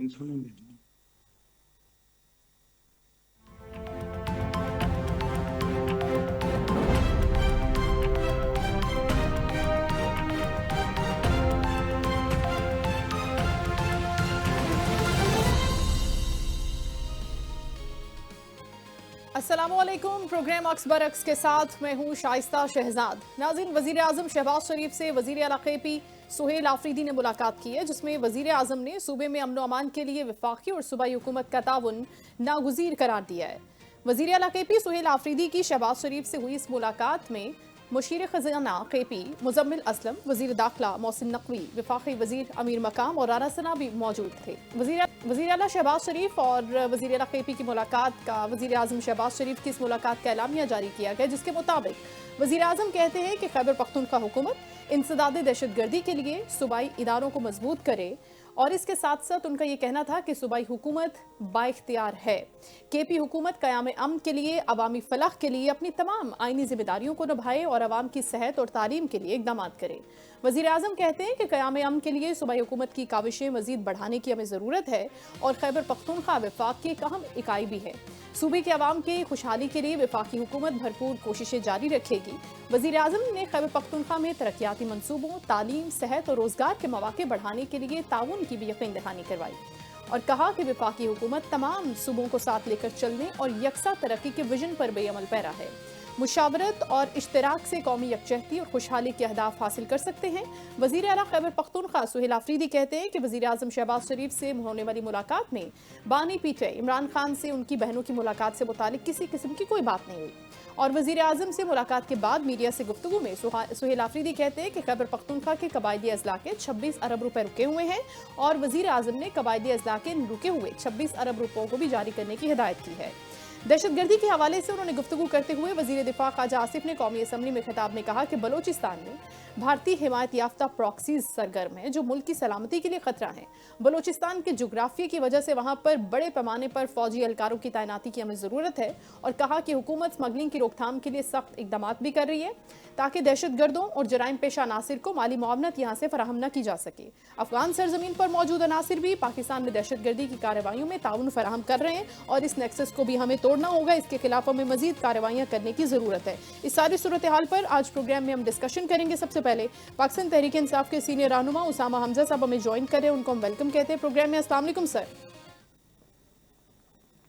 Insulin दे दें। अस्सलामुअलैकुम। Programme अक्स बरक्स के साथ मैं हूँ शाइस्ता शहजाद। नाज़रीन, वज़ीर आज़म शहबाज शरीफ से वज़ीर आला केपी सुहेल आफरीदी ने मुलाकात की है, जिसमें वज़ीर आज़म ने सूबे में अमन व अमान के लिए वफाकी और सूबाई हुकूमत का ताउन नागुज़ीर करार दिया है। वज़ीर आला केपी सुहेल आफरीदी की शहबाज शरीफ से हुई इस मुलाकात में मुशीर खजाना केपी मुजम्मिल असलम, वज़ीर दाखिला मोहसिन नकवी, वफाकी वज़ीर अमीर मकाम और राना सना भी मौजूद थे। वज़ीर आला शहबाज शरीफ और वज़ीर आला केपी की मुलाकात का वज़ीर आज़म शहबाज शरीफ की इस मुलाकात का एलामिया जारी किया गया, जिसके मुताबिक वज़ीर आज़म कहते हैं कि खैबर पख्तूनख्वा हुकूमत इंसदाद दहशत गर्दी के लिए सूबाई इदारों को मजबूत करे, और इसके साथ साथ उनका ये कहना था कि सूबाई हुकूमत बाइख्तियार है। केपी हुकूमत क़याम अमन के लिए, अवामी फलाह के लिए अपनी तमाम आइनी जिम्मेदारियों को निभाए और अवाम की सेहत और तालीम के लिए इक़दाम करे। वज़ीर आज़म कहते हैं कि क़याम अमन के लिए सूबाई हुकूमत की काविशें मज़ीद बढ़ाने की हमें ज़रूरत है और खैबर पख्तूनख्वा वफाक की एक अहम इकाई भी है। सूबे के अवाम की खुशहाली के लिए वफाकी हुकूमत भरपूर कोशिशें जारी रखेगी। वज़ीर आज़म ने खैबर पख्तूनख्वा में तरक्याती मंसूबों, तालीम, सेहत और रोज़गार के मौके बढ़ाने के लिए ताउन की भी यकीन दहानी करवाई और कहा कि वफाकी हुकूमत तमाम सूबों को साथ लेकर चलने और यकसा तरक्की के विजन पर बेअमल पैरा है। मुशावरत और इश्तराक से कौमी यकजहती और खुशहाली के अहदाफ हासिल कर सकते हैं। वज़ीर आला खैबर पख्तूनख्वा सुहेल आफरीदी कहते हैं कि वज़ीर आज़म शहबाज शरीफ से होने वाली मुलाकात में बानी पीटीआई इमरान खान से उनकी बहनों की मुलाकात से मुतालिक किसी किस्म की कोई बात नहीं हुई। और वज़ीर आज़म से मुलाकात के बाद मीडिया से गुफ्तगू में सुहेल आफरीदी कहते हैं कि खैबर पख्तूनख्वा के कबायली अजला के 26 अरब रुपए रुके हुए हैं और वज़ीर आज़म ने कबायली अजला के रुके हुए 26 अरब रुपयों को भी जारी करने की हिदायत की है। दहशतगर्दी के हवाले से उन्होंने गुफ्तगू करते हुए वज़ीर दिफा ख्वाजा आसिफ ने कौमी असम्बली में खिताब में कहा कि बलोचिस्तान में भारतीय हिमायत याफ्ता प्रॉक्सीज सरगर्म हैं जो मुल्क की सलामती के लिए खतरा हैं। बलोचिस्तान के जोग्राफिया की वजह से वहाँ पर बड़े पैमाने पर फौजी एहलकारों की तैनाती की हमें ज़रूरत है और कहा कि हुकूमत स्मगलिंग की रोकथाम के लिए सख्त इकदाम भी कर रही है ताकि दहशत गर्दों और जराइम पेशा अनासिर को माली मुआवनत यहाँ से फराहम न की जा सके। अफगान सरजमीन पर मौजूद अनासिर भी पाकिस्तान में दहशत गर्दी की कार्रवाइयों में ताउन फराहम कर रहे हैं और इस नेक्सस को भी हमें तोड़ना होगा। इसके खिलाफ हमें मजीद कार्रवाइयाँ करने की ज़रूरत है। इस सारी सूरत हाल पर आज प्रोग्राम में हम डिस्कशन करेंगे। सबसे पहले पाकिस्तान तहरीक इंसाफ के सीनियर रहनुमा उसामा हमजा साहब हमें ज्वाइन कर रहे हैं, उनको हम वेलकम कहते हैं प्रोग्राम में। अस्सलाम वालेकुम सर।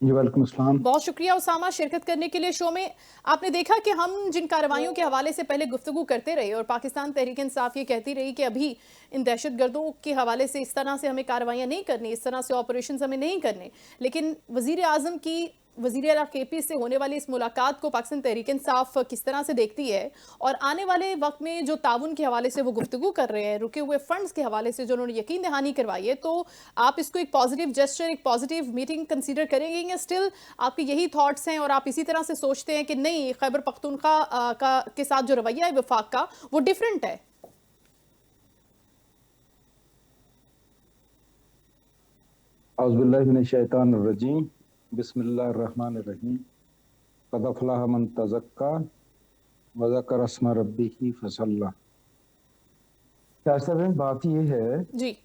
जी वालेकुम अस्सलाम। बहुत शुक्रिया उसामा शिरकत करने के लिए शो में। आपने देखा कि हम जिन कार्रवाइयों के हवाले से पहले गुफ्तगू करते रहे और पाकिस्तान तहरीक इंसाफ ये कहती रही कि अभी इन दहशत गर्दों के हवाले से इस तरह से हमें कार्रवाइयाँ नहीं करनी, इस तरह से ऑपरेशन हमें नहीं करने, लेकिन वज़ीर आज़म की वज़ीर आला केपी से होने वाली इस मुलाकात को पाकिस्तान तहरीक इंसाफ किस तरह से देखती है और आने वाले वक्त में जो ताउन के हवाले से वो गुफ्तगू कर रहे हैं, रुके हुए फंड्स के हवाले से जो उन्होंने यकीन दहानी करवाई है, तो आप इसको एक पॉजिटिव जेस्चर, एक पॉजिटिव मीटिंग कंसीडर करेंगे या स्टिल आपके यही थॉट्स हैं और आप इसी तरह से सोचते हैं कि नहीं, खैबर पख्तूनख्वा के साथ जो रवैया है वफाक का वो डिफरेंट है? औज़ुबिल्लाहि मिनश्शैतानिर्रजीम, बिस्मिल्लाहिर्रहमानिर्रहीम। क़द अफ़लह मन तज़क्का व ज़करा अस्मा रब्बिही फ़सल्ला। क्या सर, बात ये है जी,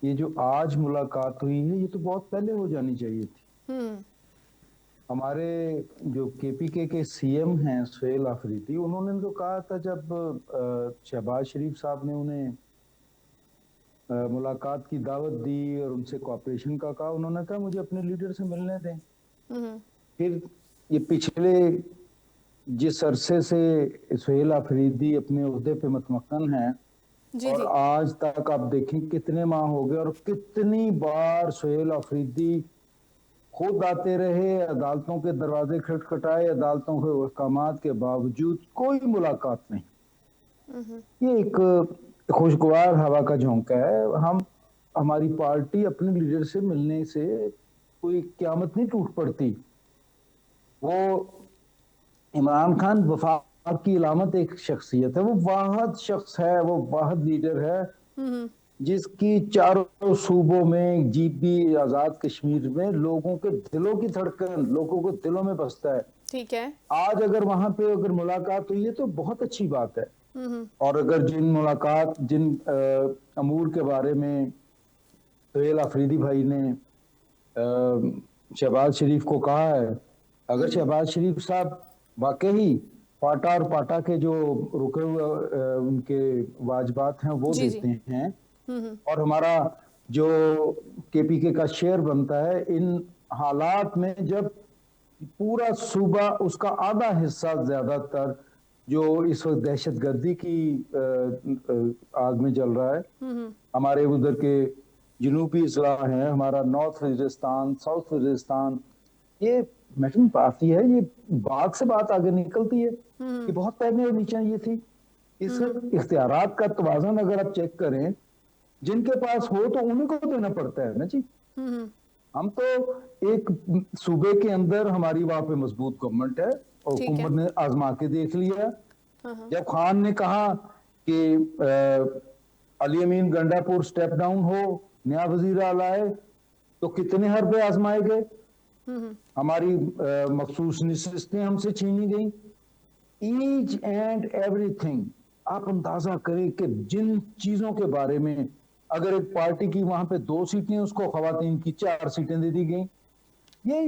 ये जो आज मुलाकात हुई है ये तो बहुत पहले हो जानी चाहिए थी। हमारे जो केपीके के सीएम हैं सुहेल आफरीदी, उन्होंने तो कहा था जब शहबाज शरीफ साहब ने उन्हें मुलाकात की दावत दी और उनसे कोऑपरेशन का कहा, उन्होंने कहा मुझे अपने लीडर से मिलने दें। फिर ये पिछले जिस अरसे से सुहेल आफरीदी अपने ओहदे पे मुतमक्कन हैं जी, और जी। आज तक आप देखें कितने माह हो गए और कितनी बार सुहेल आफरीदी खुद आते रहे, अदालतों के दरवाजे खटखटाए, अदालतों के अहकामात के बावजूद कोई मुलाकात नहीं। ये एक खुशगवार हवा का झोंका है। हमारी पार्टी अपने लीडर से मिलने से कोई क़यामत नहीं टूट पड़ती। वो इमरान खान वफाक की इलामत एक शख्सियत है, वो वाहिद शख्स है, वो वाहिद लीडर है जिसकी चारों सूबों में, जीबी आजाद कश्मीर में लोगों के दिलों की धड़कन लोगों को दिलों में बसता है। ठीक है। आज अगर वहां पे अगर मुलाकात हुई है तो बहुत अच्छी बात है। और अगर जिन अमूर के बारे में सुहेल अफरीदी भाई ने शहबाज शरीफ को कहा है, अगर शहबाज शरीफ साहब वाकई पाटा और पाटा के जो रुके हुए उनके वाजबात हैं वो जी जी। देते हैं और हमारा जो केपीके का शेयर बनता है, इन हालात में जब पूरा सूबा उसका आधा हिस्सा ज्यादातर जो इस वक्त दहशतगर्दी की आग में जल रहा है, हमारे उधर के जनूबी अजला है, हमारा नॉर्थ वजीरिस्तान, साउथ वजीरिस्तान, ये मैटरिंग पार्टी है, ये बात से बात आगे निकलती है कि बहुत पहले नीचे ये थी। इस इख्तियारात का तवाज़ुन अगर आप चेक करें, जिनके पास हो तो उन्हीं को देना पड़ता है ना जी। हम तो एक सूबे के अंदर हमारी वहां पे मजबूत गवर्नमेंट है और ठीक है। हुकूमत ने आजमा के देख लिया। जब खान ने कहा कि अली अमीन गंडापुर स्टेप डाउन हो, नया वजीर आला आए, तो कितने हरबे आजमाए गए, हमारी मखसूस नशिस्तें हमसे छीनी गई, ईच एंड एवरीथिंग। आप अंदाजा करें कि जिन चीजों के बारे में अगर एक पार्टी की वहां पे 2 सीटें, उसको खवातीन की 4 सीटें दे दी गई। ये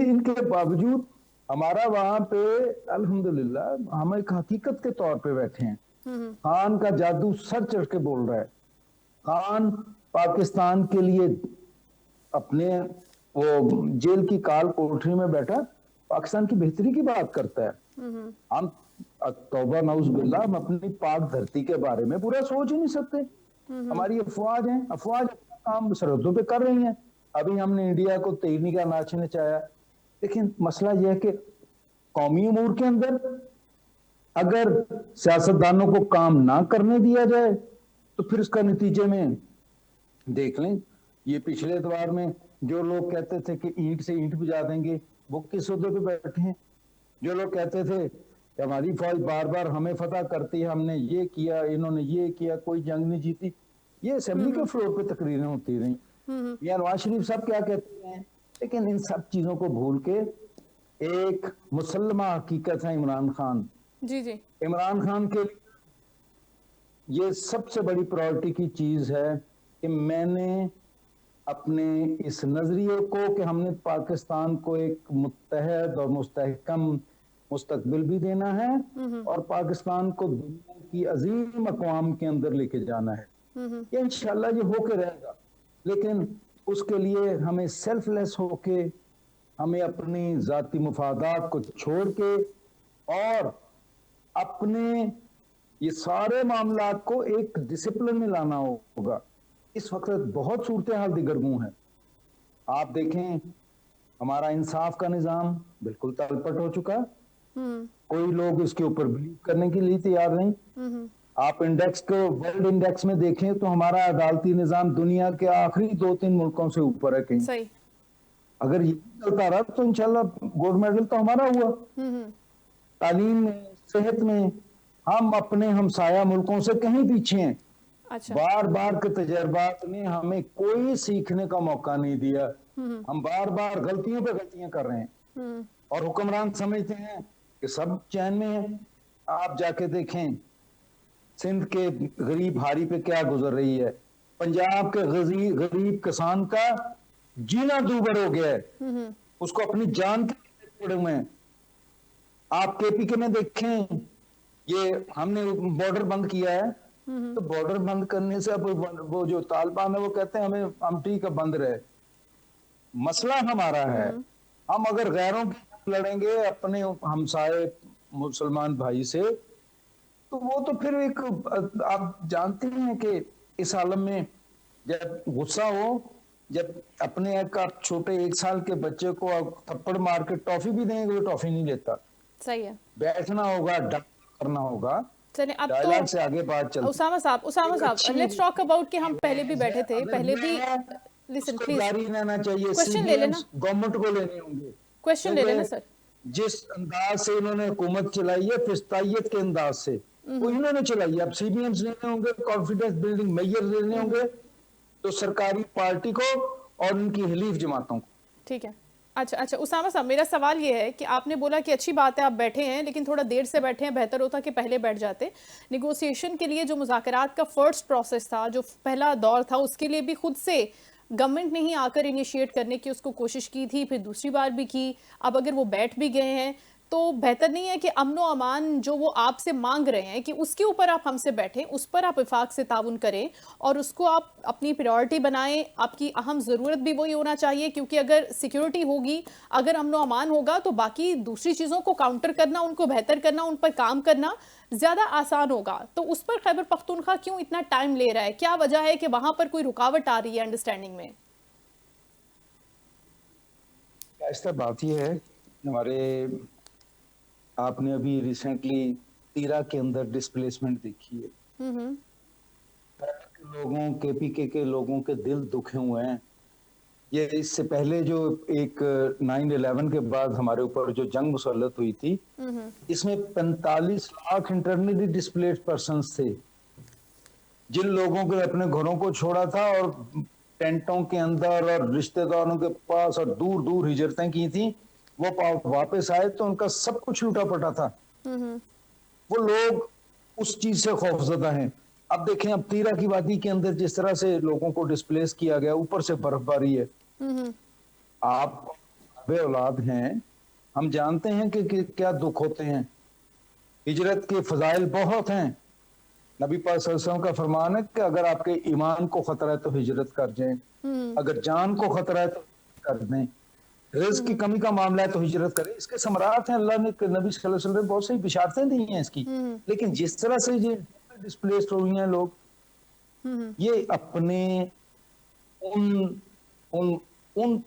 इनके बावजूद हमारा वहां पे अल्हम्दुलिल्लाह हम एक हकीकत के तौर पे बैठे हैं। खान का जादू सर चढ़ के बोल रहा है। खान पाकिस्तान के लिए अपने वो जेल की काल कोठरी में बैठा पाकिस्तान की बेहतरी की बात करता है। हम तौबा नऊज बिल्लाह, हम अपनी पाक धरती के बारे में पूरा सोच ही नहीं सकते। हमारी अफवाज हैं, अफवाज अपना काम सरहदों पे कर रही हैं। अभी हमने इंडिया को तेरनी का नाच नचाया, लेकिन मसला यह है कि कौमी अमूर के अंदर अगर सियासतदानों को काम ना करने दिया जाए तो फिर इसका नतीजे में देख लें। ये पिछले एतवार में जो लोग कहते थे कि ईंट से ईंट बुझा देंगे, वो किस ओहदे पे बैठे हैं। जो लोग कहते थे कि हमारी फौज बार बार हमें फतह करती है, हमने ये किया, इन्होंने ये किया, कोई जंग नहीं जीती, ये असेंबली के फ्लोर पे तकरीरें होती रही। या नवाज शरीफ साहब क्या कहते हैं, लेकिन इन सब चीजों को भूल के एक मुसल्लमा हकीकत है इमरान खान। जी जी। इमरान खान के लिए ये सबसे बड़ी प्रायोरिटी की चीज है कि मैंने अपने इस नजरिए को कि हमने पाकिस्तान को एक मुत्तहद और मुस्तहकम मुस्तकबिल भी देना है और पाकिस्तान को दुनिया की अजीम अक़वाम के अंदर लेके जाना है, ये इंशाल्लाह ये होके रहेगा। लेकिन उसके लिए हमें सेल्फलेस होके, हमें अपनी जाती मुफादात को छोड़ के और अपने ये सारे मामलात को एक डिसिप्लिन में लाना होगा। इस वक्त बहुत सूरत हाल दिगरगू है। आप देखें हमारा इंसाफ का निजाम बिल्कुल तलपट हो चुका, कोई लोग इसके ऊपर बिलीव करने के लिए तैयार नहीं। आप इंडेक्स को, वर्ल्ड इंडेक्स में देखें तो हमारा अदालती निजाम दुनिया के आखिरी 2-3 मुल्कों से ऊपर है कहीं। सही। अगर ये चलता रहा तो इंशाल्लाह गोल्ड मेडल तो हमारा हुआ। तालीम में, सेहत में हम अपने हमसाया मुल्कों से कहीं पीछे हैं। अच्छा। बार बार के तजर्बात ने हमें कोई सीखने का मौका नहीं दिया। हम बार बार गलतियों पे गलतियां कर रहे हैं और हुक्मरान समझते हैं कि सब चैन में है। आप जाके देखें सिंध के गरीब हारी पे क्या गुजर रही है, पंजाब के गरीब किसान का जीना दूभर हो गया है, उसको अपनी जान के पड़े हुए हैं। आप केपीके में देखें, ये हमने बॉर्डर बंद किया है, तो बॉर्डर बंद करने से अब वो जो तालिबान है वो कहते हैं हमें, हम ठीक है बंद रहे। मसला हमारा है, हम अगर गैरों की लड़ेंगे अपने हमसाए मुसलमान भाई से, तो वो तो फिर एक, आप जानते हैं कि इस आलम में जब गुस्सा हो, जब अपने एक आप छोटे 1 साल के बच्चे को आप थप्पड़ मार के टॉफी भी देंगे, वो टॉफी नहीं लेता। सही है। बैठना होगा, डट करना होगा। चलिए अब डायलॉग तो से आगे बात चलती। उसामा साहब लेट्स टॉक अबाउट कि हम पहले भी बैठे थे, पहले भी लिसन प्लीज, जारी रहना चाहिए। क्वेश्चन ले लेना, गवर्नमेंट को लेने होंगे, क्वेश्चन ले लेना सर। जिस अंदाज से इन्होंने हुकूमत चलाई है, फिस्तायत के अंदाज से वो इन्होंने चलाई है। अब सीबीएम्स लेने होंगे, कॉन्फिडेंस बिल्डिंग मेजर लेने होंगे, तो सरकारी पार्टी को और उनकी हलीफ जमातों को। ठीक है। अच्छा उसामा साहब, मेरा सवाल ये है कि आपने बोला कि अच्छी बात है आप बैठे हैं, लेकिन थोड़ा देर से बैठे हैं, बेहतर होता कि पहले बैठ जाते। निगोसिएशन के लिए जो मुज़ाकरात का फर्स्ट प्रोसेस था, जो पहला दौर था, उसके लिए भी खुद से गवर्नमेंट ने ही आकर इनिशिएट करने की उसको कोशिश की थी, फिर दूसरी बार भी की, अब अगर वो बैठ भी गए हैं तो बेहतर नहीं है कि अमन व अमान जो वो आपसे मांग रहे हैं कि उसके ऊपर आप हमसे बैठें, उस पर आप इफाक से ताउन करें और उसको आप अपनी प्रायोरिटी बनाएं। आपकी अहम ज़रूरत भी वही होना चाहिए, क्योंकि अगर सिक्योरिटी होगी, अगर अमन व अमान होगा तो बाकी दूसरी चीज़ों को काउंटर करना, उनको बेहतर करना, उन पर काम करना ज़्यादा आसान होगा। तो उस पर खैबर पख्तूनख्वा क्यों इतना टाइम ले रहा है? क्या वजह है कि वहाँ पर कोई रुकावट आ रही है अंडरस्टैंडिंग में? ऐसा बात यह है, हमारे आपने अभी रिसेंटली तीरा के अंदर डिस्प्लेसमेंट देखी है। लोगों के पीके के लोगों के दिल दुखे हुए हैं। ये इससे पहले जो एक 9/11 के बाद हमारे ऊपर जो जंग मुसल्लत हुई थी, इसमें 45 लाख इंटरनली डिस्प्लेस्ड पर्सन्स थे, जिन लोगों के अपने घरों को छोड़ा था और टेंटों के अंदर और रिश्तेदारों के पास और दूर दूर हिजरतें की थी। वो वापस आए तो उनका सब कुछ लूटा पटा था। वो लोग उस चीज से खौफजदा हैं। अब देखें, अब तीरा की वादी के अंदर जिस तरह से लोगों को डिस्प्लेस किया गया, ऊपर से बर्फबारी है। आप बे औलाद हैं, हम जानते हैं कि क्या दुख होते हैं। हिजरत के फजाइल बहुत हैं। नबी पाक सल्लल्लाहु अलैहि वसल्लम का फरमान है कि अगर आपके ईमान को खतरा है तो हिजरत कर जाएं, अगर जान को खतरा है तो कर दें, रिज़्क की कमी का मामला है तो हिजरत करें। इसके समरात हैं, अल्लाह ने नबी सल्लल्लाहु अलैहि वसल्लम ने बहुत सी बिशारतें दी हैं इसकी। लेकिन जिस तरह से ये डिस्प्लेस्ड हो गए हैं लोग, ये अपने उन उन उन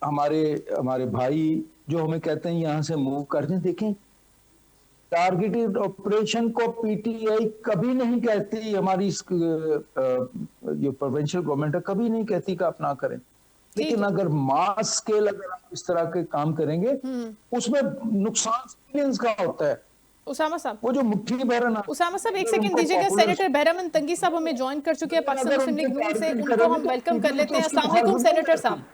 हमारे भाई जो हमें कहते हैं यहाँ से मूव कर दें। देखें, टारगेटेड ऑपरेशन को पीटीआई कभी नहीं कहती, हमारी जो प्रोविंशियल गवर्नमेंट है कभी नहीं कहती कि आप ना करें। लेकिन अगर मास स्केल अगर आप इस तरह के काम करेंगे, उसमें नुकसान मिलियंस का होता है। उसामा साहब, वो जो मुट्ठी भर है ना, उसामा साहब एक सेकंड दीजिएगा। सेनेटर बहरामन तंगी साहब हमें ज्वाइन कर चुके हैं पाकिस्तान मुस्लिम लीग नून से, उनको हम वेलकम कर लेते हैं। अस्सलाम वालेकुम सेनेटर साहब।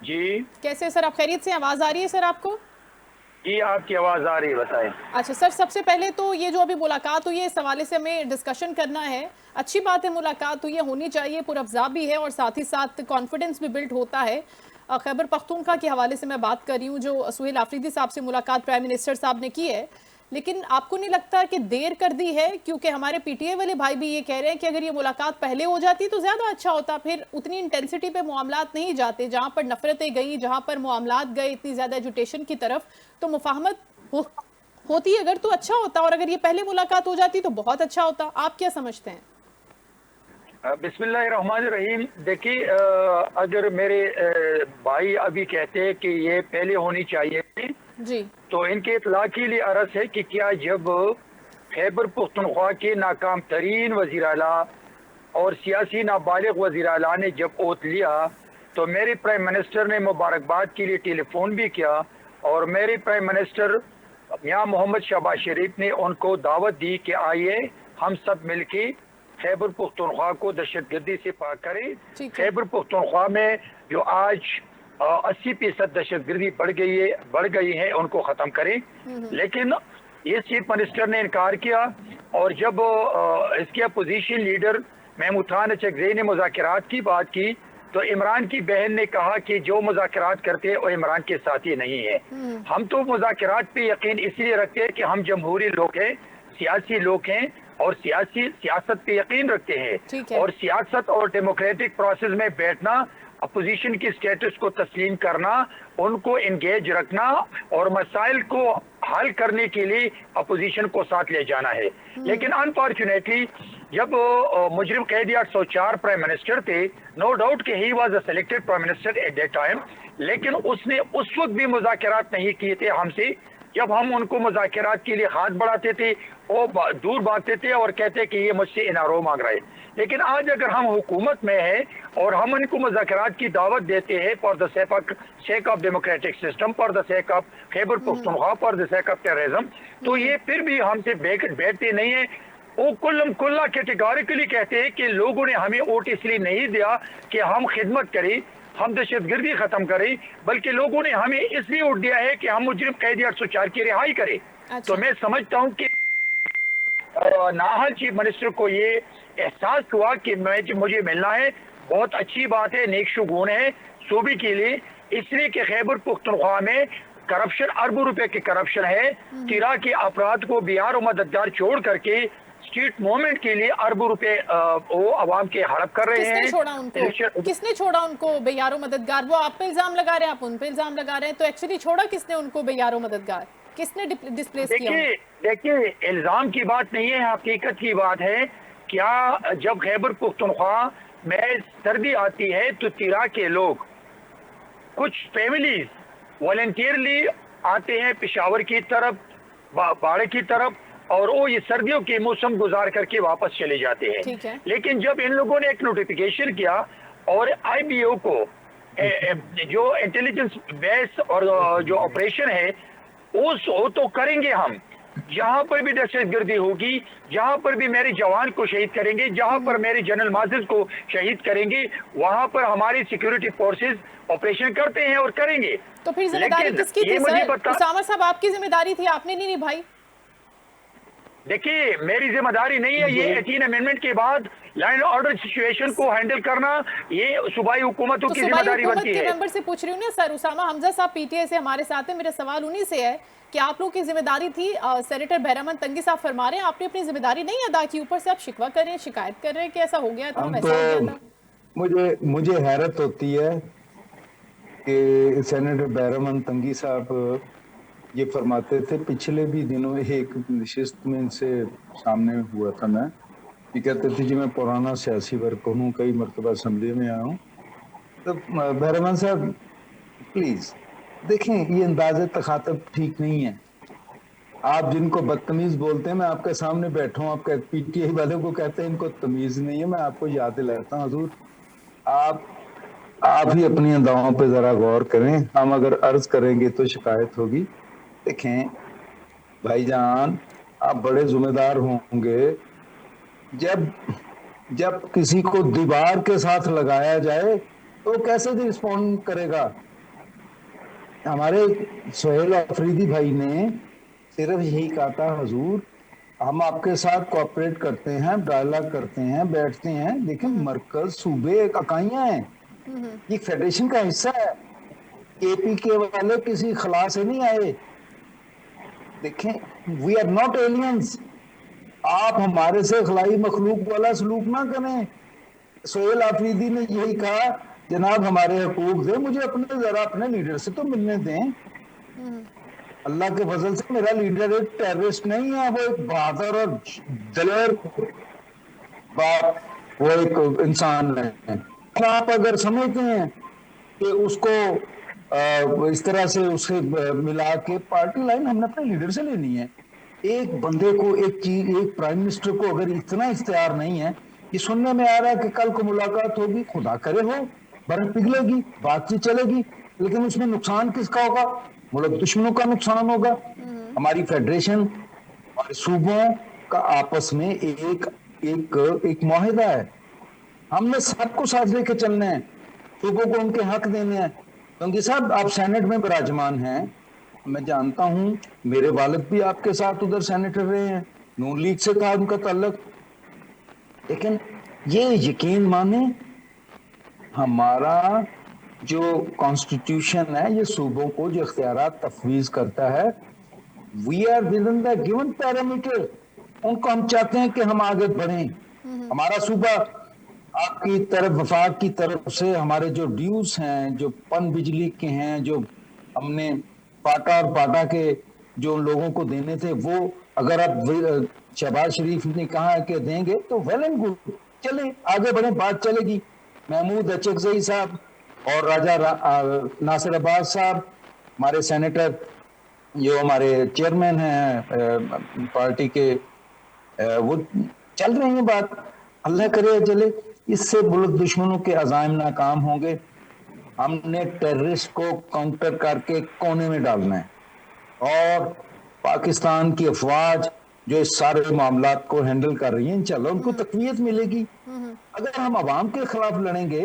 जी कैसे सर, आप खैरियत से? आवाज आ रही है सर आपको? जी, आपकी आवाज आ रही है, बताएं। अच्छा सर, सबसे पहले तो ये जो अभी मुलाकात हुई है, इस हवाले से हमें डिस्कशन करना है। अच्छी बात है, मुलाकात हुई है, होनी चाहिए, पुरअफ़ज़ा भी है और साथ ही साथ कॉन्फिडेंस भी बिल्ड होता है। खैबर पख्तूनख्वा के हवाले से मैं बात कर रही हूँ, जो सुहेल आफरीदी साहब से मुलाकात प्राइम मिनिस्टर साहब ने की है, लेकिन आपको नहीं लगता कि देर कर दी है? क्योंकि हमारे पीटीआई वाले भाई भी ये कह रहे हैं कि अगर ये मुलाकात पहले हो जाती तो ज़्यादा अच्छा होता, फिर उतनी इंटेंसिटी पे मामलात नहीं जाते। जहाँ पर नफरतें गई, जहाँ पर मामलात गए इतनी ज़्यादा एजुटेशन की तरफ, तो मुफाहमत होती अगर तो अच्छा होता, और अगर ये पहले मुलाकात हो जाती तो बहुत अच्छा होता। आप क्या समझते हैं? बिस्मिल्लाहिर्रहमानिर्रहीम। देखिए, अगर मेरे भाई अभी कहते हैं कि ये पहले होनी चाहिए जी, तो इनके इत्तला के लिए अर्ज है कि क्या जब खैबर पख्तूनख्वा के नाकाम तरीन वज़ीर आला और सियासी नाबालिग वज़ीर आला ने जब ओथ लिया तो मेरे प्राइम मिनिस्टर ने मुबारकबाद के लिए टेलीफोन भी किया और मेरे प्राइम मिनिस्टर मियां मोहम्मद शहबाज शरीफ ने उनको दावत दी कि आइए हम सब मिलके खैबर पख्तूनख्वा को दहशतगर्दी से पाक करें। खैबर पख्तूनख्वा में जो आज 80% दहशतगर्दी बढ़ गई है, उनको ख़त्म करें। लेकिन ये चीफ मिनिस्टर ने इनकार किया और जब इसके अपोजिशन लीडर महमूद खान अचकज़ई ने मुज़ाकरात की बात की तो इमरान की बहन ने कहा कि जो मुज़ाकरात करते हैं वो इमरान के साथी नहीं है। हम तो मुज़ाकरात पे यकीन इसलिए रखते हैं कि हम जमहूरी लोग हैं, सियासी लोग हैं और सियासत पे यकीन रखते हैं और सियासत और डेमोक्रेटिक प्रोसेस में बैठना, अपोजिशन की स्टेटस को तस्लीम करना, उनको एंगेज रखना और मसाइल को हल करने के लिए अपोजिशन को साथ ले जाना है। लेकिन अनफॉर्चुनेटली जब मुजरिम कैदी 804 प्राइम मिनिस्टर थे, नो डाउट कि he was a selected prime minister at that time, लेकिन उसने उस वक्त भी मुज़ाकरात नहीं किए थे हमसे। जब हम उनको मुज़ाकरात के लिए हाथ बढ़ाते थे वो दूर भागते थे और कहते कि ये मुझसे इनारो मांग रहे। लेकिन आज अगर हम हुकूमत में हैं और हम इनको मुज़ाकरात की दावत देते हैं for the sake of democratic system, for the sake of Khyber Pakhtunkhwa, for the sake of terrorism, तो ये फिर भी हमसे बैठते नहीं है। वो कुल्ला कैटेगोरिकली कहते हैं कि लोगों ने हमें वोट इसलिए नहीं दिया कि हम खिदमत करें, हम दहशतगर्दी खत्म करें, बल्कि लोगों ने हमें इसलिए वोट दिया है कि हम मुजरिम कैदी 804 की रिहाई करें। तो मैं समझता हूं कि नाहल चीफ मिनिस्टर को ये एहसास हुआ कि मुझे मिलना है। बहुत अच्छी बात है, नेक शुगून है सूबे के लिए, इसलिए कि खैबर पख्तूनख्वा में करप्शन, अरबों रुपए की करप्शन है। तिरा के अफराद को बिहार और मददगार छोड़ करके स्ट्रीट मूवमेंट के लिए अरबों रुपए वो अवाम के हड़प कर रहे हैं। किसने छोड़ा उनको बेयारो मददगार? वो आप पे इल्जाम लगा रहे हैं, आप उन पे इल्जाम लगा रहे हैं, तो एक्चुअली छोड़ा किसने उनको बेयारो मददगार? किसने डिस्प्लेस किया? देखिए इल्जाम की बात नहीं है, हकीकत की बात है। क्या जब खैबर पख्तूनख्वा में सर्दी आती है तो तिरा के लोग, कुछ फैमिलीज वॉलंटियरली आते हैं पेशावर की तरफ, बाड़े की तरफ, और वो ये सर्दियों के मौसम गुजार करके वापस चले जाते हैं। लेकिन जब इन लोगों ने एक नोटिफिकेशन किया और IBO को जो इंटेलिजेंस बेस और जो ऑपरेशन है वो तो करेंगे हम, जहां पर भी दहशतगर्दी होगी, जहां पर भी मेरे जवान को शहीद करेंगे, जहां पर मेरे जनरल माजिद को शहीद करेंगे, वहां पर हमारी सिक्योरिटी फोर्सेस ऑपरेशन करते हैं और करेंगे। तो फिर जिम्मेदारी किसकी थी सर? उसामा साहब, आपकी जिम्मेदारी थी, आपने नहीं निभाई। देखिए मेरी जिम्मेदारी नहीं है, ये 18 अमेंडमेंट के बाद लैंड ऑर्डर सिचुएशन को हैंडल करना ये सूबाई हुकूमतों की जिम्मेदारी बनती है। मेंबर से पूछ रही हूँ ना सर, उसामा हमजा साहब PTA से हमारे साथ है, मेरा सवाल उन्हीं से है कि आप लोगों की जिम्मेदारी थी। सेनेटर बहरामन तंगी साहब फरमा रहे हैं आपने अपनी जिम्मेदारी नहीं अदा की, ऊपर से आप शिकवा कर रहे हैं, शिकायत कर रहे हैं कि ऐसा हो गया था, वैसा हो गया था। मुझे हैरत होती है कि सेनेटर बहरामन तंगी साहब ये फरमाते थे, पिछले भी दिनों एक नशिस्त में इनसे सामने हुआ था, मैं ये कहते थे जी मैं पुराना सियासी वर्ग हूँ, कई मरतबा असम्बली में आया हूँ। तो बहरामन साहब प्लीज देखें, ये अंदाज़े तखातब ठीक नहीं है। आप जिनको बदतमीज बोलते हैं, मैं आपके सामने बैठा हूँ, आप PTA वाले को कहते हैं इनको तमीज नहीं है, मैं आपको याद दिलाता हूँ हजूर, आप ही अपनी अदाओं पे जरा गौर करें, हम अगर अर्ज करेंगे तो शिकायत होगी। देखें भाईजान, आप बड़े जिम्मेदार होंगे, जब किसी को दीवार के साथ लगाया जाए तो कैसे रिस्पॉन्ड करेगा? हमारे सोहेल अफरीदी भाई ने सिर्फ यही कहा था, हजूर हम आपके साथ कोऑपरेट करते हैं, डायलॉग करते हैं, बैठते हैं, लेकिन मरकज सूबे इकाइयां हैं, ये फेडरेशन का हिस्सा है, KPK वाले किसी खला से नहीं आए। देखें, वी आर नॉट एलियंस, आप हमारे से खलाई मखलूक वाला सलूक ना करें। सोहेल अफरीदी ने यही कहा, जनाब हमारे हकूक दे, मुझे अपने लीडर से तो मिलने दें। अल्लाह के फजल से मेरा लीडर एक टेररिस्ट नहीं है, वो एक बहादुर और दलेर वो एक इंसान है। आप अगर समझते हैं कि उसको इस तरह से उसे मिला के पार्टी लाइन हमने अपने लीडर से लेनी है, एक बंदे को एक प्राइम मिनिस्टर को अगर इतना इख्तियार नहीं है, ये सुनने में आ रहा है कि कल को मुलाकात होगी, खुदा करे हो, बर्फ पिघलेगी, बातचीत चलेगी, लेकिन उसमें नुकसान किसका होगा? मुल्क दुश्मनों का नुकसान होगा। हमारी फेडरेशन, हमारे सूबों का आपस में एक मुआहिदा है, हमने सबको साथ लेके चलना है, सूबों को उनके हक देने हैं। क्योंकि साहब आप सेनेट में विराजमान हैं, मैं जानता हूं, मेरे वालिद भी आपके साथ उधर सेनेटर रहे हैं, नून लीग से था उनका ताल्लुक, लेकिन ये यकीन माने हमारा जो कॉन्स्टिट्यूशन है, ये सूबों को जो इख्तियारात तफवीज करता है, we are within the given parameter, उनको हम चाहते हैं कि हम आगे बढ़ें। हमारा सूबा आपकी तरफ, वफाक की तरफ से हमारे जो ड्यूज हैं, जो पन बिजली के हैं, जो हमने पाटा और पाटा के जो लोगों को देने थे, वो अगर आप शहबाज शरीफ ने कहा है कि देंगे तो वेल एंड गुड, चले आगे बढ़े, बात चलेगी। महमूद अचकजई साहब और राजा नासिर अब्बास साहब, हमारे सेनेटर जो हमारे चेयरमैन हैं पार्टी के, वो चल रही है बात, अल्लाह करे चले, इससे मुल्क दुश्मनों के अज़ाइम नाकाम होंगे। हमने टेररिस्ट को काउंटर करके कोने में डालना है, और पाकिस्तान की अफवाज जो इस सारे मामलात को हैंडल कर रही है, इंशाल्लाह उनको तकवीयत मिलेगी। अगर हम अवाम के खिलाफ लड़ेंगे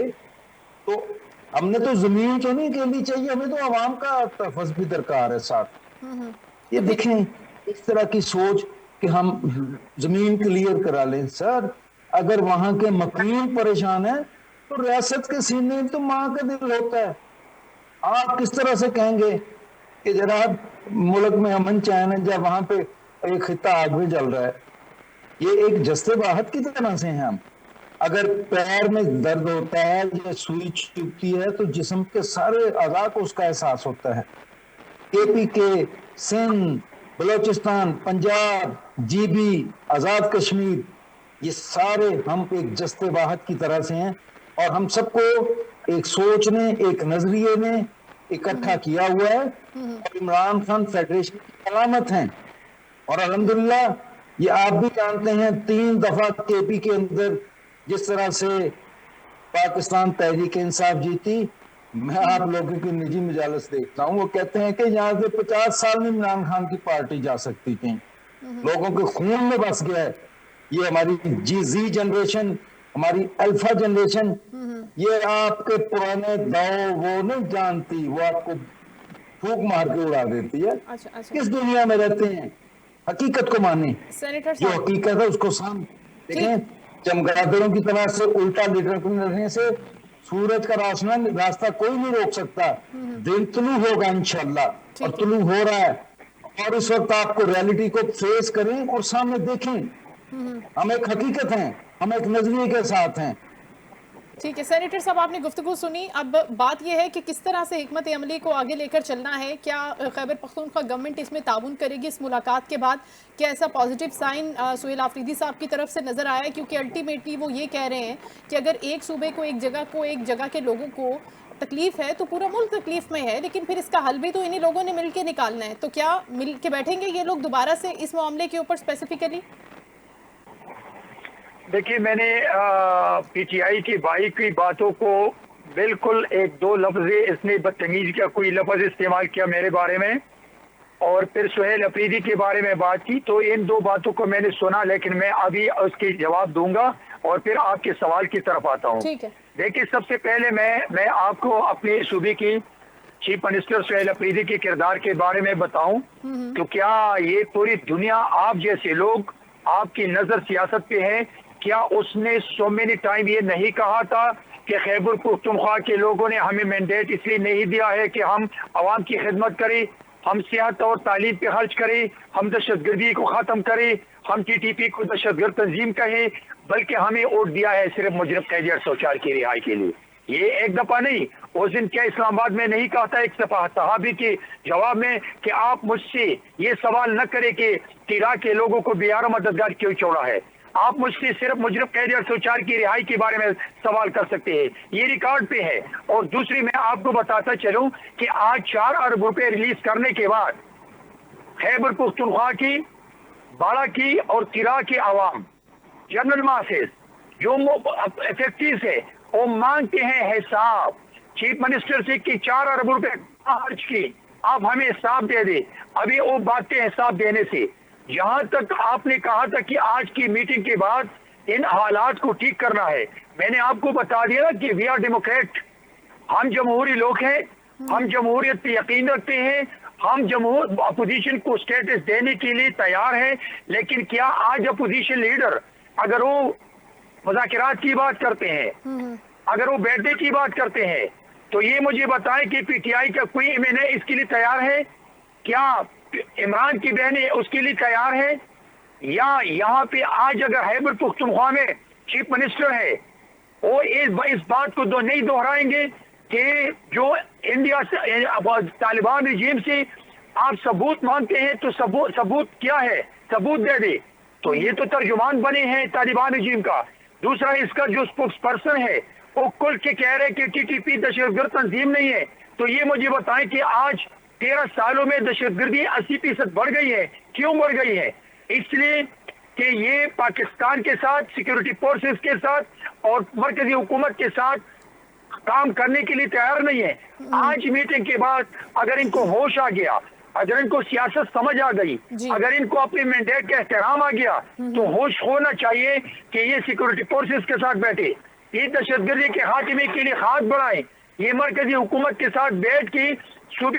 तो हमने तो जमीन तो नहीं खेलनी चाहिए, हमें तो अवाम का तहफ़्फ़ुज़ भी दरकार है साथ। ये देखें इस तरह की सोच कि हम जमीन क्लियर करा लें, सर अगर वहां के मकीन परेशान है तो रियासत के सीने में तो मां का दिल होता है। आप किस तरह से कहेंगे कि जनाब मुल्क में अमन चैन है जब वहां पे एक खिता आग में जल रहा है? ये एक जस्ते बाहत की तरह से हैं हम। अगर पैर में दर्द होता है या सुई चुभती है तो जिस्म के सारे अज़ा को उसका एहसास होता है। केपी के, सिंध, बलोचिस्तान, पंजाब, जीबी, आजाद कश्मीर, ये सारे हम एक जस्ते वाहद की तरह से हैं और हम सबको एक सोच ने, एक नजरिए ने इकट्ठा किया हुआ है और इमरान खान फेडरेशन की अलामत हैं। और अल्हम्दुलिल्लाह ये आप भी जानते हैं 3 दफा केपी के अंदर जिस तरह से पाकिस्तान तहरीक इंसाफ जीती, मैं आप लोगों की निजी मजालस देखता हूँ, वो कहते हैं कि यहाँ से 50 साल में इमरान खान की पार्टी जा सकती थी। लोगों के खून में बस गया है। ये हमारी जी जनरेशन, हमारी अल्फा जनरेशन, ये आपके पुराने दाव वो नहीं जानती, वो आपको फूक मार के उड़ा देती है। अच्छा। किस दुनिया में रहते हैं? हकीकत को माने, सेनेटर जो साहब, हकीकत है उसको सामने देखें। चमगादड़ों की तरह से उल्टा लड़ने से सूरज का रास्ता कोई नहीं रोक सकता। दिन तुलू होगा इंशाल्लाह, और तुलू हो रहा है। और इस वक्त आपको रियलिटी को फेस करें और सामने देखें। हम एक हकीकत हैं, हम एक नजरिए के साथ हैं। ठीक है सेनेटर साहब, आपने गुफ्तगू सुनी। अब बात यह है कि किस तरह से हिकमत अमली को आगे लेकर चलना है। क्या खैबर पख्तूनख्वा गवर्नमेंट इसमें ताउन करेगी इस मुलाकात के बाद? क्या ऐसा पॉजिटिव साइन सुहेल आफरीदी साहब की तरफ से नज़र आया? क्योंकि अल्टीमेटली वो ये कह रहे हैं कि अगर एक सूबे को, एक जगह के लोगों को तकलीफ है तो पूरा मुल्क तकलीफ में है, लेकिन फिर इसका हल भी तो इन्हीं लोगों ने मिल के निकालना है। तो क्या मिल के बैठेंगे ये लोग दोबारा से इस मामले के ऊपर स्पेसिफिकली? देखिए, मैंने पीटीआई की भाई की बातों को बिल्कुल 1-2 लफ्ज़ इसने बदतमीज़ी का कोई लफ्ज़ इस्तेमाल किया मेरे बारे में, और फिर सुहेल अफरीदी के बारे में बात की। तो इन 2 बातों को मैंने सुना, लेकिन मैं अभी उसके जवाब दूंगा और फिर आपके सवाल की तरफ आता हूँ। ठीक है। देखिए, सबसे पहले मैं आपको अपने सूबे की चीफ मिनिस्टर सुहेल अफरीदी के किरदार के बारे में बताऊं। तो क्या ये पूरी दुनिया, आप जैसे लोग, आपकी नजर सियासत पे है, क्या उसने सो मेनी टाइम ये नहीं कहा था कि खैबर पख्तूनख्वा के लोगों ने हमें मैंडेट इसलिए नहीं दिया है कि हम आवाम की खिदमत करें, हम सेहत और तालीम पे खर्च करें, हम दहशतगर्दी को ख़त्म करें, हम TTP को दहशतगर्द तंजीम कहें, बल्कि हमें वोट दिया है सिर्फ मुजरिम कैदी 804 की रिहाई के लिए। ये एक दफा नहीं, उस दिन क्या इस्लामाबाद में नहीं कहा था एक सहाबी के जवाब में कि आप मुझसे ये सवाल न करें कि इराक के लोगों को बेयारा मददगार क्यों छोड़ा है, आप मुझसे सिर्फ मुजरिम कैदी 804 की रिहाई के बारे में सवाल कर सकते हैं। ये रिकॉर्ड पे है। और दूसरी, मैं आपको बताता चलूं कि आज 4 अरब रुपए रिलीज करने के बाद खैबर पख्तूनख्वा की, बाड़ा की और तिरा की आवाम, जनरल मासेस जो इफेक्टिव है, वो मांगते हैं हिसाब चीफ मिनिस्टर से कि 4 अरब रुपए खर्च की, आप हमें हिसाब दे दे। अभी वो बातें हिसाब देने से, जहां तक आपने कहा था कि आज की मीटिंग के बाद इन हालात को ठीक करना है, मैंने आपको बता दिया कि वी आर डेमोक्रेट, हम जमहूरी लोग हैं, हम जमहूरियत पे यकीन रखते हैं, हम अपोजिशन को स्टेटस देने के लिए तैयार हैं। लेकिन क्या आज अपोजिशन लीडर अगर वो मुज़ाकरात की बात करते हैं, अगर वो बैठने की बात करते हैं, तो ये मुझे बताएं कि पीटीआई का कोई एमएनए इसके लिए तैयार है? क्या इमरान की बहनें उसके लिए तैयार है? या यहाँ पे आज अगर खैबर पख्तूनख्वा में चीफ मिनिस्टर है, वो इस बात को नहीं दोहराएंगे कि जो इंडिया से तालिबान रिजीम से आप सबूत मांगते हैं, तो सबूत क्या है, सबूत दे दे। तो ये तो तर्जुमान बने हैं तालिबान रिजीम का। दूसरा, इसका जो स्पोक्स पर्सन है वो कुल के कह रहे कि TTP दहशतगर्द तंजीम नहीं है। तो ये मुझे बताएं कि आज 13 सालों में दहशतगर्दी 80% बढ़ गई है। क्यों बढ़ गई है? इसलिए कि ये पाकिस्तान के साथ, सिक्योरिटी फोर्सेस के साथ और मरकजी हुकूमत के साथ काम करने के लिए तैयार नहीं है। आज मीटिंग के बाद अगर इनको होश आ गया, अगर इनको सियासत समझ आ गई, अगर इनको अपने मैंडेट का एहतराम आ गया, तो होश होना चाहिए कि ये सिक्योरिटी फोर्सेस के साथ बैठे, ये दहशतगर्दी के खात्मे के लिए हाथ बढ़ाएं, ये मरकजी हुकूमत के साथ बैठ के सूबे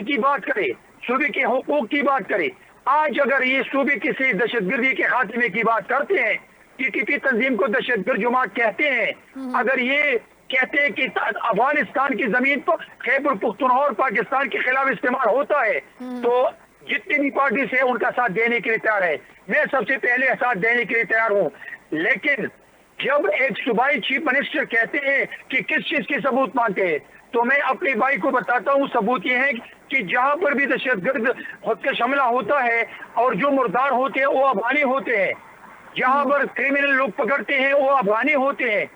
की बात करे, सूबे के हुकूक की बात करे। आज अगर ये सूबे किसी दहशतगर्दी के खात्मे की बात करते हैं, TTP तंजीम को दहशतगर्द जमात कहते हैं, अगर ये कहते हैं कि अफगानिस्तान की जमीन पर खैबर पुख्तनख्वा और पाकिस्तान के खिलाफ इस्तेमाल होता है, तो जितनी भी पार्टी से उनका साथ देने के लिए तैयार है। मैं सबसे पहले साथ देने के लिए तैयार हूँ, लेकिन जब एक सूबाई चीफ मिनिस्टर कहते हैं कि किस चीज के सबूत मांगते हैं, तो मैं अपने भाई को बताता हूँ सबूत ये है कि जहां पर भी दहशतगर्द खुदकश हमला होता है और जो मुर्दार होते हैं वो अफगानी होते हैं, जहां पर क्रिमिनल लोग पकड़ते हैं वो अफगानी होते हैं।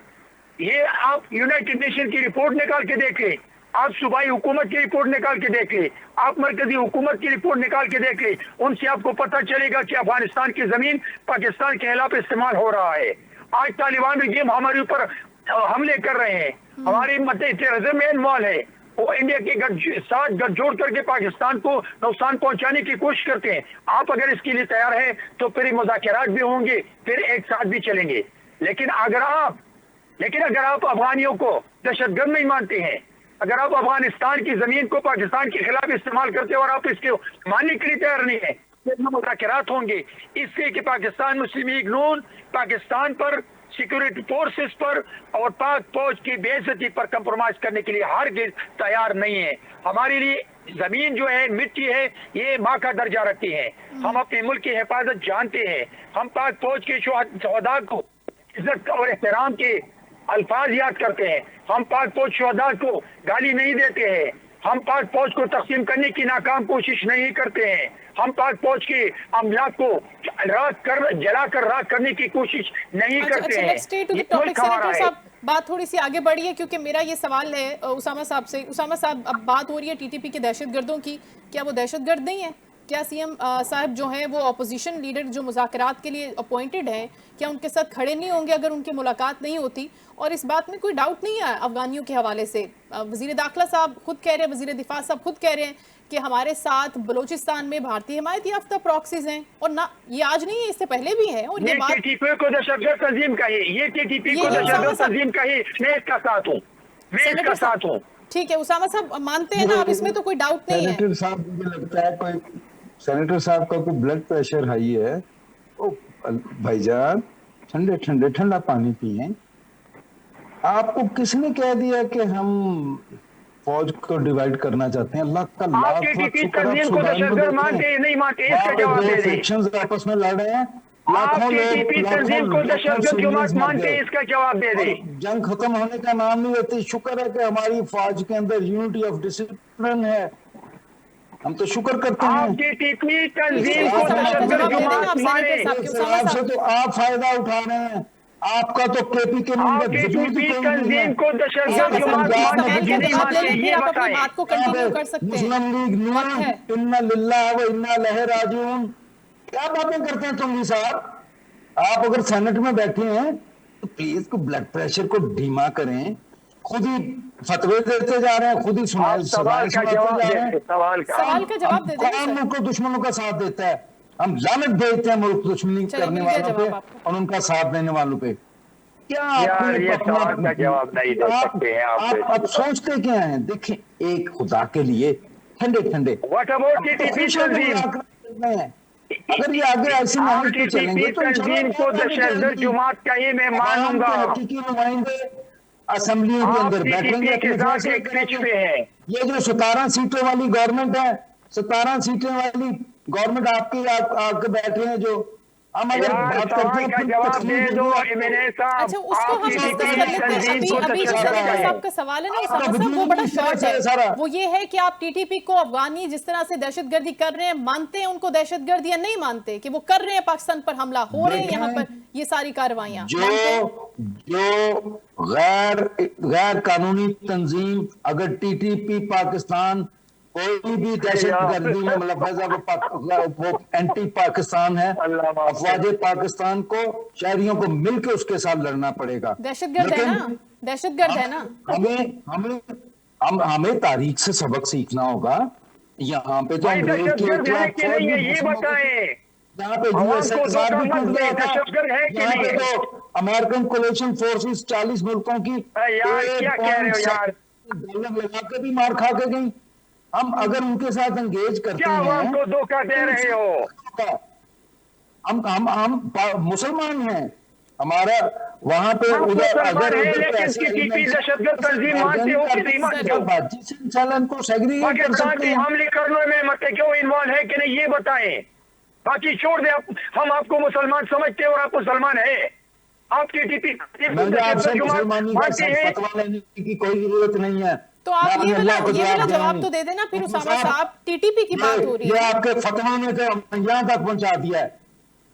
ये आप यूनाइटेड नेशन की रिपोर्ट निकाल के देखें, आप सूबाई हुकूमत की रिपोर्ट निकाल के देखें, आप मरकजी हुकूमत की रिपोर्ट निकाल के देखें, उनसे आपको पता चलेगा कि अफगानिस्तान की जमीन पाकिस्तान के खिलाफ इस्तेमाल हो रहा है। आज तालिबान रिजीम हमारे ऊपर हमले कर रहे हैं, हमारी टेररिज्म में इन्वॉल्व है, वो इंडिया के साथ गठजोड़ करके पाकिस्तान को नुकसान पहुंचाने की कोशिश करते हैं। आप अगर इसके लिए तैयार हैं तो फिर मुज़ाकरात भी होंगे, फिर एक साथ भी चलेंगे। लेकिन अगर आप अफगानियों को दहशतगर्द नहीं मानते हैं, अगर आप अफगानिस्तान की जमीन को पाकिस्तान के खिलाफ इस्तेमाल करते हो और आप इसके मानने के लिए तैयार नहीं है, फिर मुज़ाकरात होंगे। इससे कि पाकिस्तान मुस्लिम लीग नून पाकिस्तान पर, सिक्योरिटी फोर्सेस पर और पाक फौज की बेइज्जती पर कंप्रोमाइज करने के लिए हरगिज़ तैयार नहीं है। हमारे लिए जमीन जो है, मिट्टी है, ये माँ का दर्जा रखती है। हम अपने मुल्क की हिफाजत जानते हैं, हम पाक फौज के शोहदा को इज्जत और एहतराम के अल्फाज याद करते हैं, हम पाक फौज शोहदा को गाली नहीं देते हैं, हम पाक फौज को तकसीम करने की नाकाम कोशिश नहीं करते हैं, हम पाक फौज के अमलाक को जलाकर राख करने की कोशिश नहीं करते हैं। ये मुल्क हमारा है। बात थोड़ी सी आगे बढ़ी है, क्योंकि मेरा ये सवाल है उसामा साहब से। उसामा साहब, अब बात हो रही है टीटीपी के दहशतगर्दों की, क्या वो दहशतगर्द नहीं है? क्या सीएम साहब जो हैं वो अपोजिशन लीडर जो मुज़ाकरात के लिए अपॉइंटेड हैं, क्या उनके साथ खड़े नहीं होंगे अगर उनकी मुलाकात नहीं होती? और इस बात में कोई डाउट नहीं है अफगानियों के हवाले से। वज़ीर दाखिला साहब खुद कह रहे हैं, वज़ीर दिफा साहब खुद कह रहे हैं कि हमारे साथ बलूचिस्तान में भारतीय हिमायत याफ्ता प्रॉक्सीज हैं, और ना ये आज नहीं है, इससे पहले भी है। और ये बात टीटीपी को दहशतगर्द तंजीम कही, ये टीटीपी को दहशतगर्द तंजीम कही, मैं इसका साथ हूँ, मैं इसका साथ हूँ। ठीक है उसामा साहब, मानते हैं ना आप, इसमें तो कोई डाउट नहीं है। सेनेटर साहब, मुझे लगता है कोई सेनेटर साहब का कोई ब्लड प्रेशर हाई है। ओ भाईजान, ठंडा पानी पिए। आपको किसने कह दिया कि हम फौज को डिवाइड करना चाहते हैं? अल्लाह का लाख सेक्शंस आपस में लड़ रहे हैं, लाखों इसका जवाब दे दे। जंग खत्म होने का नाम नहीं लेती। शुक्र है कि हमारी फौज के अंदर यूनिटी ऑफ डिसिप्लिन है, हम तो शुक्र करते हैं। तो आप फायदा उठा रहे हैं, आपका तो केपी के मुस्लिम लीग नून इन्ना लिल्लाह व इन्ना इलैहि राजिऊन, क्या बातें करते हैं तुम भी साहब? आप अगर सेनेट में बैठे हैं तो प्लीज को ब्लड प्रेशर को धीमा करें। खुद ही फतवे देते जा रहे हैं, खुद ही सवाल का जवाब दे दें। कौन मुल्क को दुश्मनों का साथ देता है? हम लानत भेजते हैं मुल्क दुश्मनी करने वालों पे और उनका साथ देने वालों पे। क्या अपना जवाब नहीं दे सकते हैं आप सोचते क्या हैं? देखिए, एक खुदा के लिए ठंडे अगर ये आगे ऐसी महल पे चलेंगे तो दहशतगर्द जमात का ही मैं मानूंगा। हकीकी नुमाइंदे असेंबलियों के अंदर बैठेंगे, ये जो 17 सीटों वाली गवर्नमेंट है, 17 सीटें वाली गवर्नमेंट आपके आके बैठे हैं, जो हम अगर बात करते हैं जवाब दे दो। अच्छा, उसको हम डिस्कस कर लेते हैं। अभी जो सेनेटर साहब का सवाल है ना उसामा साहब, वो बड़ा शॉर्ट है। वो ये है कि आप टीटीपी को अफगानी जिस तरह से दहशतगर्दी कर रहे हैं, मानते हैं उनको दहशतगर्द या नहीं मानते कि वो कर रहे हैं, पाकिस्तान पर हमला हो रहे हैं, यहाँ पर ये सारी कार्रवाइयां? जो गैर कानूनी तंजीम अगर टीटीपी पाकिस्तान कोई भी दहशतगर्दी में मुलव्वज़ है, वो एंटी पाकिस्तान है। अफवाज पाकिस्तान को, शहरियों को मिलकर उसके साथ लड़ना पड़ेगा। दहशतगर्द है ना, दहशतगर्द है ना। हमें तारीख से सबक सीखना होगा। यहाँ पे तो अंग्रेज के ये बताएं, यहाँ पे यूएसएसआर भी टूट गया था, यहाँ पे तो अमेरिकन कोलिशन फोर्सेस 40 मुल्कों की क्या कह रहे हो यार, डॉलर लगा के भी मार खा के गई। हम अगर उनके साथ एंगेज करते हैं, हमको धोखा दे रहे हो। हम मुसलमान हैं, हमारा वहाँ पे आप उधर मुसलमान अगर हैं, उधर लेकिन ऐसे TTP elements- दहशतगर्द तंजीम मानते हो कि नहीं मानते हो? बातचीत से इंसान को सेग्रीगेट कर पाकिस्तान सकते के हैं। हमले करने में मत क्यों इन्वॉल्व है कि नहीं, ये बताएं। बाकी छोड़ दे, हम आपको मुसलमान समझते हैं और आप मुसलमान हैं। आप TTP मुझे आपसे मुसलमानी का मानते हैं। फतवा लेने की कोई जरूरत नहीं है। तो आप मैं ये वाला अल्लाह को दे जवाब रहा तो हूं। दे देना फिर मोहम्मद उसामा साहब, टीटीपी की बात हो रही ये है। आपके फतवा ने तो यहाँ तक पहुंचा दिया है।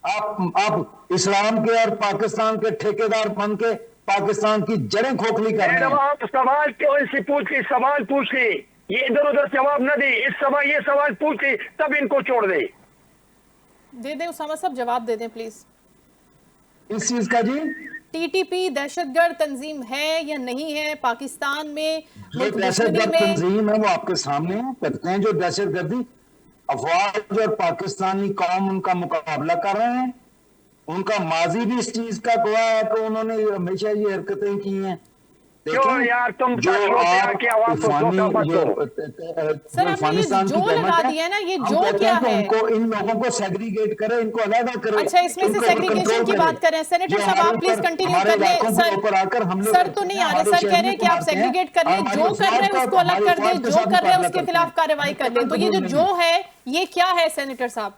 आप इस्लाम के और पाकिस्तान के ठेकेदार बन के पाकिस्तान की जड़ें खोखली कर रहे मैडम हैं। आप सवाल क्यों इनसे पूछ के सवाल पूछ ले, ये इधर उधर जवाब न दे, ये सवाल पूछ ले तब इनको छोड़ दे। दे उसामा साहब, जवाब दे दें प्लीज। इस चीज का जी, टीटीपी दहशतगर्द तंजीम है या नहीं है पाकिस्तान में? जो मुल्क दुश्मनी दहशतगर्द में तंजीम है वो आपके सामने है। करते हैं जो दहशतगर्दी अफवाज और पाकिस्तानी कौम उनका मुकाबला कर रहे हैं। उनका माजी भी इस चीज का गवाह है कि उन्होंने हमेशा ये हरकतें की हैं। क्यों यार तुम जो आप सर, आपने ये अफगानिस्तान जो लगा दिया ना, ये जो क्या है? उनको इन लोगों को सेग्रीगेट करे, इनको अलग करे। अच्छा, इसमें से सेग्रीगेशन की बात कर रहे हैं। सेनेटर साहब आप प्लीज कंटिन्यू कर लें। सर तो नहीं आ रहे, सर कह रहे हैं कि आप सेग्रीगेट कर लें, जो कर रहे हैं उसको अलग कर दें, जो कर रहे हैं उसके खिलाफ कार्रवाई कर लें। तो ये जो है ये क्या है सेनेटर साहब?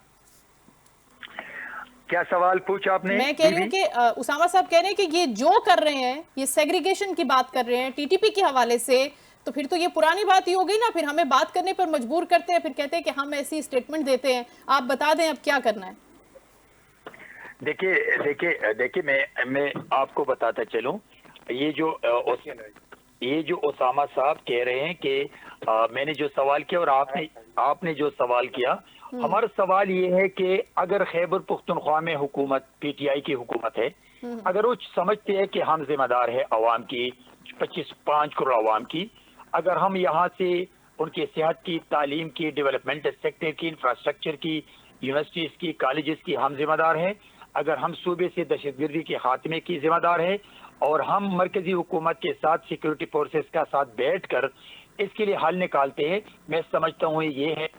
क्या सवाल पूछा आपने? मैं कह रही हूँ कि उसामा साहब कह रहे हैं कि ये जो कर रहे हैं, ये सेग्रीगेशन की बात कर रहे हैं टीटीपी के हवाले से, तो फिर तो ये पुरानी बात ही हो गई ना। फिर हमें बात करने पर मजबूर करते हैं, फिर कहते हैं कि हम ऐसी स्टेटमेंट देते हैं। आप बता दें अब क्या करना है। देखिए मैं आपको बताता चलूं, ये जो उसामा साहब कह रहे हैं कि मैंने जो सवाल किया और आपने जो सवाल किया, हमारा सवाल ये है कि अगर खैबर पुख्तनख्वा में हुकूमत पीटीआई की हुकूमत है, अगर वो समझते हैं कि हम जिम्मेदार है अवाम की 5 करोड़ अवाम की, अगर हम यहाँ से उनकी सेहत की, तालीम की, डेवलपमेंट सेक्टर की, इंफ्रास्ट्रक्चर की, यूनिवर्सिटीज की, कॉलेजेस की हम जिम्मेदार हैं, अगर हम सूबे से दहशतगर्दी के खात्मे की जिम्मेदार है और हम मरकजी हुकूमत के साथ सिक्योरिटी फोर्सेस का साथ बैठकर इसके लिए हल निकालते हैं, मैं समझता हूँ ये है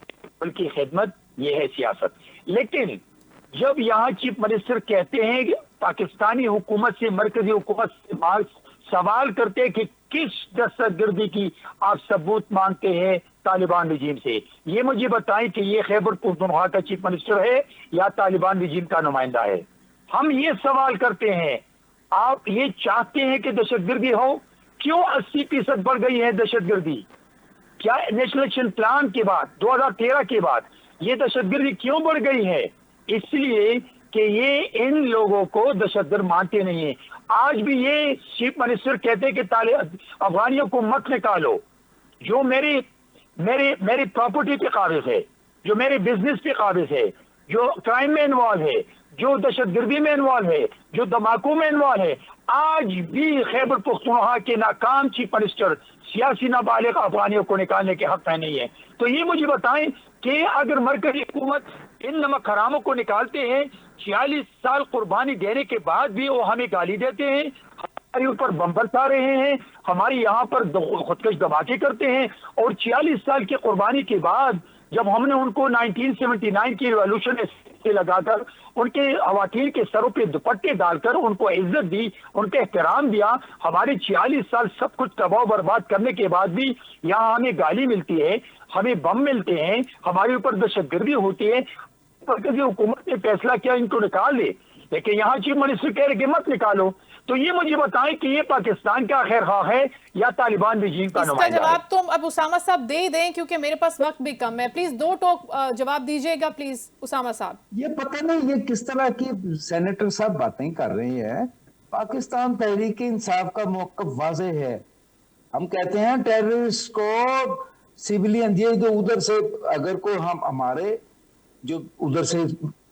मुल्क की खिदमत, ये है सियासत। लेकिन जब यहाँ चीफ मिनिस्टर कहते हैं कि पाकिस्तानी हुकूमत से, मरकजी हुकूमत से सवाल करते हैं कि किस दहशतगर्दी की आप सबूत मांगते हैं तालिबान रजीम से, ये मुझे बताएं कि ये खैबर पुख्तनख्वा का चीफ मिनिस्टर है या तालिबान रजीम का नुमाइंदा है। हम ये सवाल करते हैं, आप ये चाहते हैं कि दहशतगर्दी हो? क्यों 80% बढ़ गई है दहशतगर्दी? क्या नेशनल एक्शन प्लान के बाद 2013 के बाद ये दहशतगर्दी क्यों बढ़ गई है? इसलिए कि ये इन लोगों को दहशतगर्द मानते नहीं है। आज भी ये चीफ मिनिस्टर कहते हैं कि अफगानियों को मत निकालो, जो मेरी प्रॉपर्टी पे काबिज है, जो मेरे बिजनेस पे काबिज है, जो क्राइम में इन्वॉल्व है, जो दहशतगर्दी में इन्वॉल्व है, जो धमाकों में इन्वॉल्व है, आज भी खैबर पुख्तनख्वा के नाकाम चीफ मिनिस्टर सियासी नाबालिग अफगानियों को निकालने के हक में नहीं है। तो ये मुझे बताएं कि अगर मरकजी हुकूमत इन नमक हरामों को निकालते हैं, 46 साल कुर्बानी देने के बाद भी वो हमें गाली देते हैं, हमारे ऊपर बम बरसा रहे हैं, हमारे यहाँ पर खुदकश धमाके करते हैं, और 46 साल की कुर्बानी के बाद जब हमने उनको 1979 की रिवॉल्यूशन से लगाकर उनके खवातीन के सरों पे दुपट्टे डालकर उनको इज्जत दी, उनके एहतराम दिया, हमारे 46 साल सब कुछ तबाह बर्बाद करने के बाद भी यहाँ हमें गाली मिलती है, हमें बम मिलते हैं, हमारे ऊपर दहशतगर्दी होती है। मरकजी हुकूमत ने फैसला किया इनको निकाल दे, लेकिन यहाँ चीफ मिनिस्टर कह रहे कि मत निकालो। तो ये मुझे बताएं कि ये पाकिस्तान का खैर खा है या तालिबान रजीम का इसका नुमाइंदा है? जवाब तो अब उसामा साहब दे दें, क्योंकि मेरे पास वक्त भी कम है। प्लीज 2 टोक जवाब दीजिएगा प्लीज उसामा साहब। ये पता नहीं ये किस तरह की सेनेटर साहब बातें कर रही है। पाकिस्तान तहरीक इंसाफ का मौक़िफ़ वाज़ेह है। हम कहते हैं टेररिस्ट को सिविलियन, ये जो उधर से अगर कोई हम हमारे जो उधर से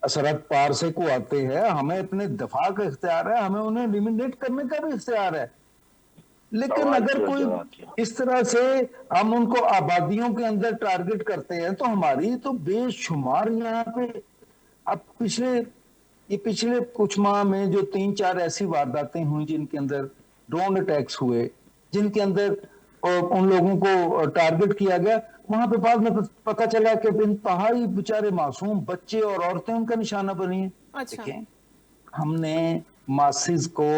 सरहद पार से को आते हैं, हमें अपने दफा का इख्तियार है, हमें उन्हें एलिमिनेट करने का भी इख्तियार है। लेकिन अगर कोई इस तरह से हम उनको आबादियों के अंदर टारगेट करते हैं तो हमारी तो बेशुमार यहाँ पे अब पिछले कुछ माह में जो 3-4 ऐसी वारदातें हुई जिनके अंदर ड्रोन अटैक्स हुए, जिनके अंदर उन लोगों को टारगेट किया गया, वहां पे बाद में पता चला कि इंतहाई बेचारे मासूम बच्चे और औरतें उनका निशाना बनी है। अच्छा। हमने मासिस को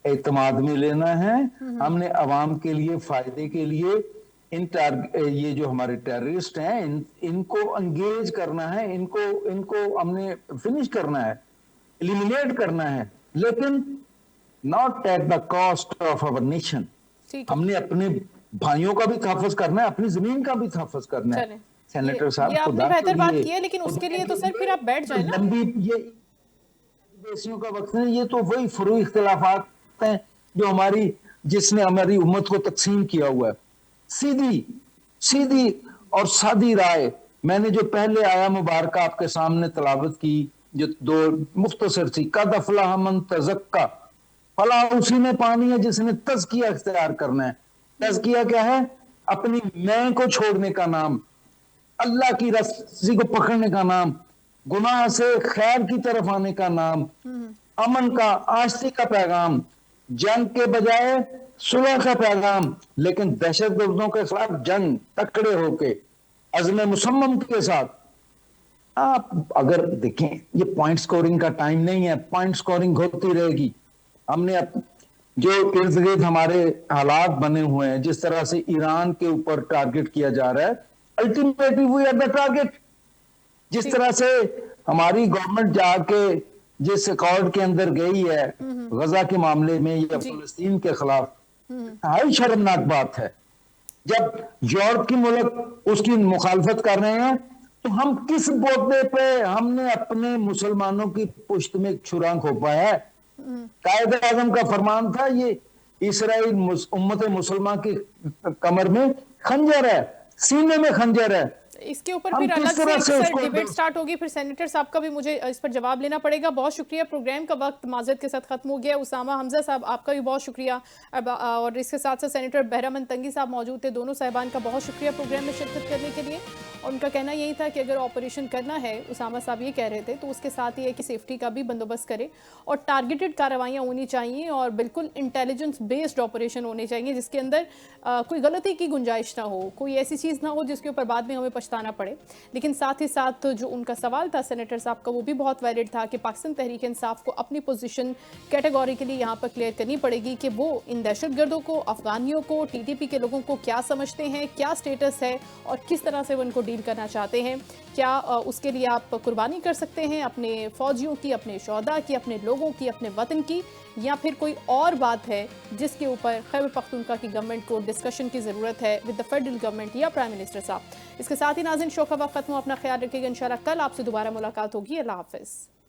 एतमाद में लेना है, हमने अवाम के लिए फायदे के लिए ये जो हमारे टेररिस्ट हैं इनको एंगेज करना है, इनको हमने फिनिश करना है, एलिमिनेट करना है, लेकिन not at the cost of our nation. हमने अपने भाइयों का भी तहफ़्फ़ुज़ करना है, अपनी जमीन का भी तहफ़्फ़ुज़ करना है। सेनेटर साहब, ये आपने बेहतर बात की है, लेकिन उसके लिए तो सर फिर आप बैठ जाए ना। लंबी ये देशियों का वक्त है, ये तो वही फुरू इख्तिलाफात हैं जो जिसने हमारी उम्मत को तकसीम किया हुआ है। सीधी और सादी राय मैंने जो पहले आया मुबारक आपके सामने तलावत की, जो दो मुख्तसर सी, कद अफलाह मन तज़क्का, फलाह उसी ने पानी है जिसने तज़किया इख्तियार करना है। तज़किया क्या है? अपनी मैं को छोड़ने का नाम, अल्लाह की रस्सी को पकड़ने का नाम, गुनाह से खैर की तरफ आने का नाम, अमन का, आश्ती का पैगाम, जंग के बजाय सुलह का पैगाम, लेकिन दहशत गर्दों के खिलाफ जंग तकड़े होके अज़्म मुसम्मम के साथ। आप अगर देखें, ये पॉइंट स्कोरिंग का टाइम नहीं है, पॉइंट स्कोरिंग होती रहेगी। हमने जो इर्द गिर्द हमारे हालात बने हुए हैं, जिस तरह से ईरान के ऊपर टारगेट किया जा रहा है, ultimately we are the target. जिस तरह से हमारी गवर्नमेंट जाके जिस अकॉर्ड के अंदर गई है गजा के मामले में या फलस्तीन के खिलाफ, हाई शर्मनाक बात है। जब यूरोप की मुल्क उसकी मुखालफत कर रहे हैं, तो हम किस बोते पे हमने अपने मुसलमानों की पुश्त में छुरा खोपा है? कायदे आज़म का फरमान था, ये इसराइल उम्मत मुसलमान की कमर में खंजर है, सीने में खंजर है। इसके ऊपर फिर अलग से डिबेट स्टार्ट होगी, फिर सेनेटर साहब का भी मुझे इस पर जवाब लेना पड़ेगा। बहुत शुक्रिया। प्रोग्राम का वक्त माज़रत के साथ खत्म हो गया। उसामा हमजा साहब, आपका भी बहुत शुक्रिया, और इसके साथ साथ सेनेटर बहरामंद तंगी साहब मौजूद थे। दोनों साहिबान का बहुत शुक्रिया प्रोग्राम में शिरकत करने के लिए। और उनका कहना यही था कि अगर ऑपरेशन करना है, उसामा साहब ये कह रहे थे, तो उसके साथ ये है कि सेफ्टी का भी बंदोबस्त करें और टारगेटेड कार्रवाइयाँ होनी चाहिए और बिल्कुल इंटेलिजेंस बेस्ड ऑपरेशन होने चाहिए, जिसके अंदर कोई गलती की गुंजाइश ना हो, कोई ऐसी चीज़ ना हो जिसके ऊपर बाद में हमें पछताना पड़े। लेकिन साथ ही साथ जो उनका सवाल था सेनेटर साहब का, वो भी बहुत वैलिड था कि पाकिस्तान तहरीक इंसाफ को अपनी पोजीशन कैटेगरी के लिए यहाँ पर क्लियर करनी पड़ेगी कि वो इन दहशतगर्दों को, अफगानियों को, टीटीपी के लोगों को क्या समझते हैं, क्या स्टेटस है और किस तरह से वो इनको डील करना चाहते हैं। क्या उसके लिए आप कुर्बानी कर सकते हैं अपने फौजियों की, अपने शोहदा की, अपने लोगों की, अपने वतन की, या फिर कोई और बात है जिसके ऊपर खैबर पख्तूनख्वा की गवर्नमेंट को डिस्कशन की ज़रूरत है विद द फेडरल गवर्नमेंट या प्राइम मिनिस्टर साहब। इसके साथ ही नाज़रीन, शो का वक्त खत्म हो, अपना ख्याल रखिएगा। इंशाल्लाह कल आपसे दोबारा मुलाकात होगी। अल्लाह हाफ़िज़।